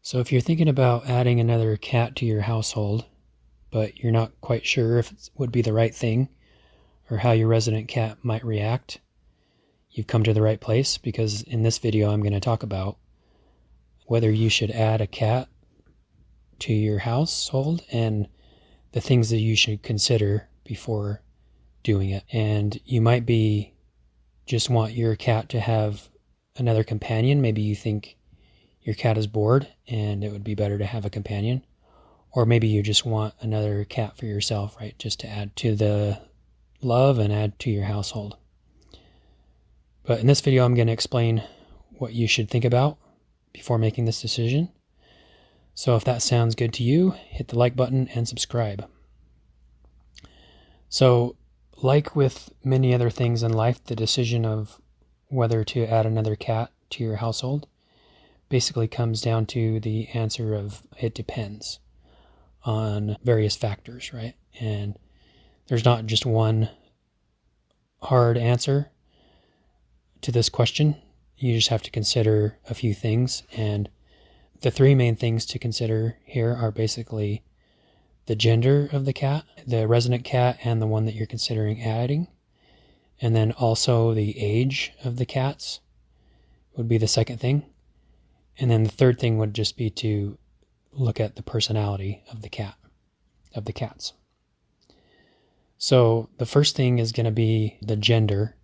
So if you're thinking about adding another cat to your household, but you're not quite sure if it would be the right thing or how your resident cat might react, you've come to the right place, because in this video I'm going to talk about whether you should add a cat to your household and the things that you should consider before doing it. And you might be just want your cat to have another companion. Maybe you think your cat is bored and it would be better to have a companion. Or maybe you just want another cat for yourself, right? Just to add to the love and add to your household. But in this video, I'm going to explain what you should think about before making this decision. So if that sounds good to you, hit the like button and subscribe. So, like with many other things in life, the decision of whether to add another cat to your household basically comes down to the answer of it depends on various factors, right? And there's not just one hard answer to this question. You just have to consider a few things, and the three main things to consider here are basically the gender of the cat, the resident cat, and the one that you're considering adding. And then also the age of the cats would be the second thing. And then the third thing would just be to look at the personality of the cats. So the first thing is going to be the gender.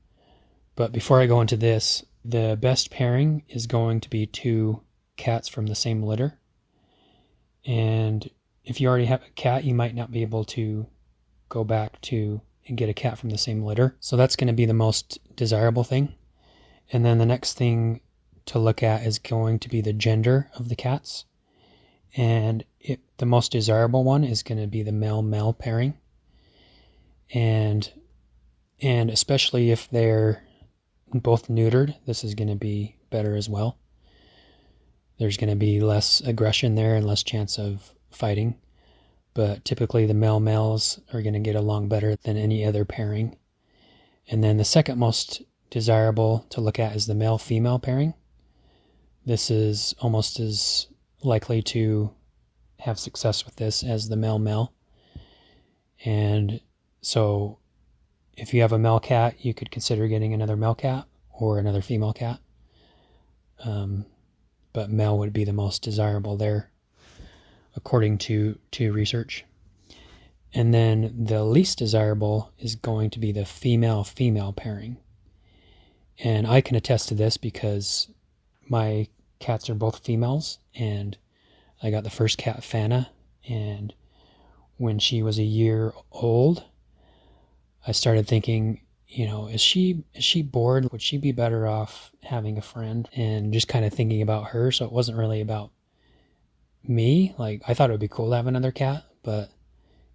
But before I go into this, the best pairing is going to be two cats from the same litter. And if you already have a cat, you might not be able to go back to and get a cat from the same litter. So that's going to be the most desirable thing. And then the next thing to look at is going to be the gender of the cats. And the most desirable one is going to be the male-male pairing. And especially if they're both neutered, this is going to be better as well. There's going to be less aggression there and less chance of fighting. But typically the males are going to get along better than any other pairing. And then the second most desirable to look at is the male-female pairing. This is almost as likely to have success with this as the male-male. And so if you have a male cat, you could consider getting another male cat or another female cat. But male would be the most desirable there, according to research. And then the least desirable is going to be the female-female pairing. And I can attest to this because my cats are both females, and I got the first cat, Fana, and when she was a year old, I started thinking, is she bored? Would she be better off having a friend? And just kind of thinking about her. So it wasn't really about me. Like, I thought it would be cool to have another cat, but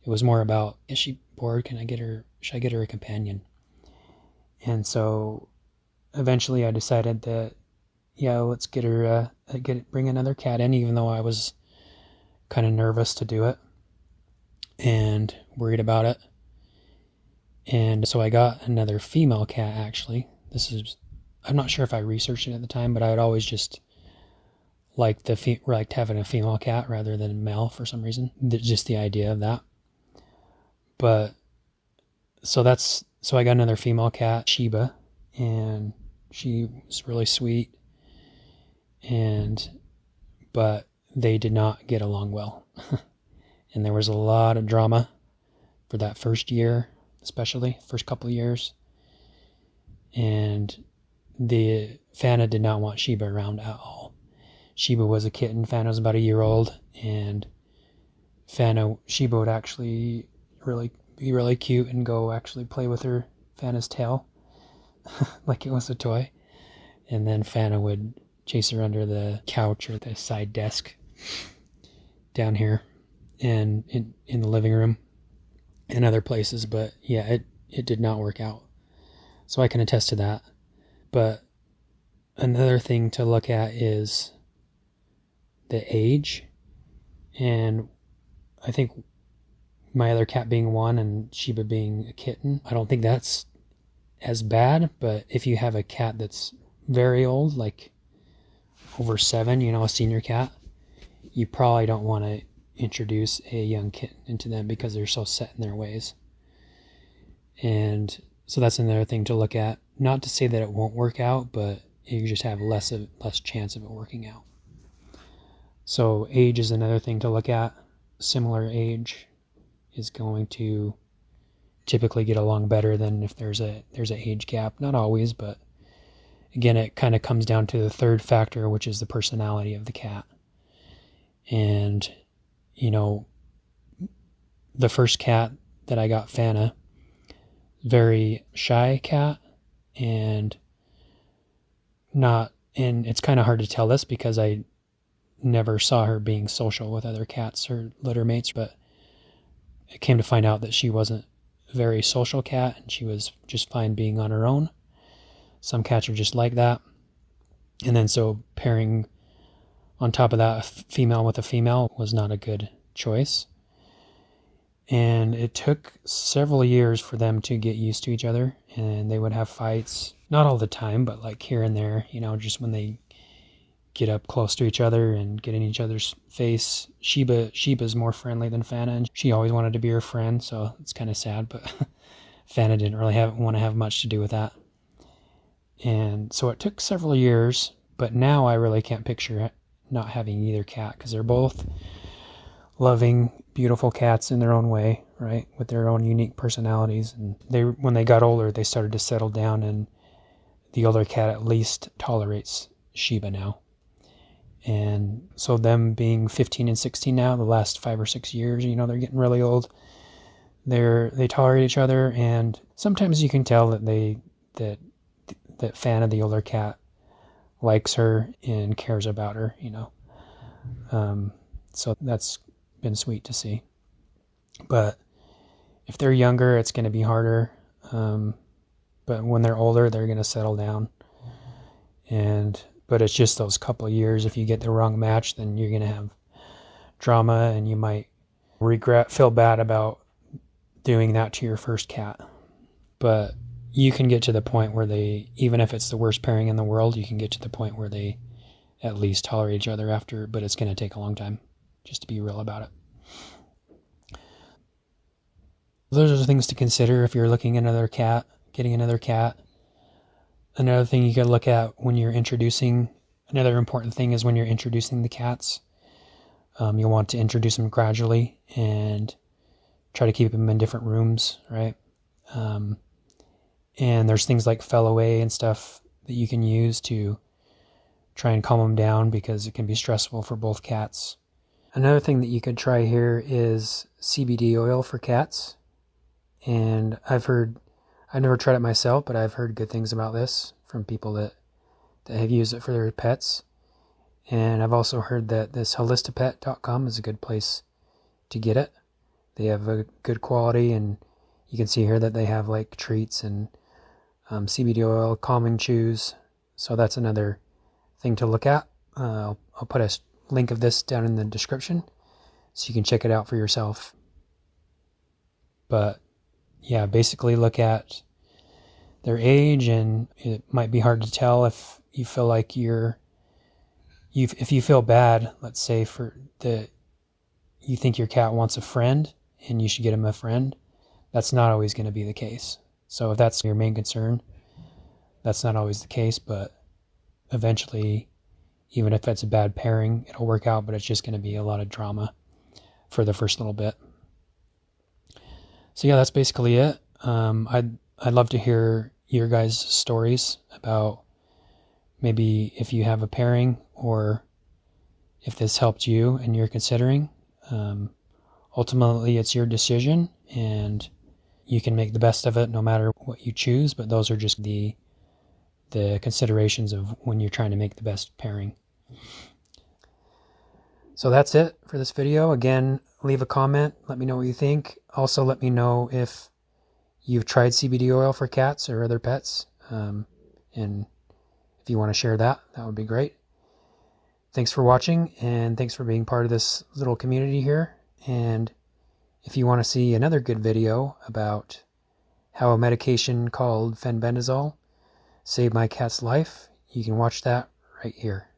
it was more about, is she bored? Should I get her a companion? And so eventually I decided that, yeah, let's bring another cat in, even though I was kind of nervous to do it and worried about it. And so I got another female cat, actually. I'm not sure if I researched it at the time, but I would always just liked having a female cat rather than a male for some reason. Just the idea of that. But so I got another female cat, Sheba, and she was really sweet. But they did not get along well. And there was a lot of drama for that first year, especially first couple of years. And the Fana did not want Sheba around at all. Sheba was a kitten. Fana was about a year old, and Sheba would actually be really cute and go actually play with Fana's tail like it was a toy. And then Fana would chase her under the couch or the side desk down here and in the living room and other places. But yeah, it did not work out. So I can attest to that. But another thing to look at is the age. And I think my other cat being 1 and Sheba being a kitten, I don't think that's as bad. But if you have a cat that's very old, like over 7, a senior cat, you probably don't want to introduce a young kitten into them because they're so set in their ways. And so that's another thing to look at. Not to say that it won't work out, but you just have less chance of it working out. So age is another thing to look at. Similar age is going to typically get along better than if there's an age gap. Not always, but again, it kind of comes down to the third factor, which is the personality of the cat. And, the first cat that I got, Fana, very shy cat, and it's kind of hard to tell this because I never saw her being social with other cats or litter mates, but I came to find out that she wasn't a very social cat, and she was just fine being on her own. Some cats are just like that. And then so pairing on top of that, a female with a female was not a good choice. And it took several years for them to get used to each other, and they would have fights, not all the time, but like here and there, just when they get up close to each other and get in each other's face. Sheba's more friendly than Fana, and she always wanted to be her friend, so it's kind of sad, but Fana didn't really want to have much to do with that. And so it took several years, but now I really can't picture not having either cat, because they're both loving, beautiful cats in their own way, right, with their own unique personalities. And when they got older, they started to settle down, and the older cat at least tolerates Sheba now. And so them being 15 and 16 now, the last 5 or 6 years, they're getting really old. They tolerate each other, and sometimes you can tell that Fana, the older cat, likes her and cares about her, so that's been sweet to see. But if they're younger, it's going to be harder. But when they're older, they're going to settle down. But it's just those couple of years. If you get the wrong match, then you're going to have drama, and you might feel bad about doing that to your first cat. But you can get to the point where even if it's the worst pairing in the world, you can get to the point where they at least tolerate each other after, but it's going to take a long time, just to be real about it. Those are the things to consider if you're looking at getting another cat. Another thing you could look at another important thing is when you're introducing the cats, you'll want to introduce them gradually and try to keep them in different rooms, right? And there's things like Fellaway and stuff that you can use to try and calm them down, because it can be stressful for both cats. Another thing that you could try here is CBD oil for cats. And I've never tried it myself, but I've heard good things about this from people that have used it for their pets. And I've also heard that this holistipet.com is a good place to get it. They have a good quality, and you can see here that they have like treats and CBD oil, calming chews. So that's another thing to look at. I'll put a link of this down in the description so you can check it out for yourself. But yeah, basically look at their age, and it might be hard to tell if you feel like if you feel bad, let's say you think your cat wants a friend and you should get him a friend. That's not always going to be the case. So if that's your main concern, that's not always the case, but eventually, even if it's a bad pairing, it'll work out, but it's just going to be a lot of drama for the first little bit. So yeah, that's basically it. I'd love to hear your guys' stories about maybe if you have a pairing, or if this helped you and you're considering. Ultimately, it's your decision, and you can make the best of it no matter what you choose, but those are just the considerations of when you're trying to make the best pairing. So that's it for this video. Again, leave a comment. Let me know what you think. Also, let me know if you've tried CBD oil for cats or other pets. And if you want to share that would be great. Thanks for watching, and thanks for being part of this little community here. And if you want to see another good video about how a medication called fenbendazole saved my cat's life, you can watch that right here.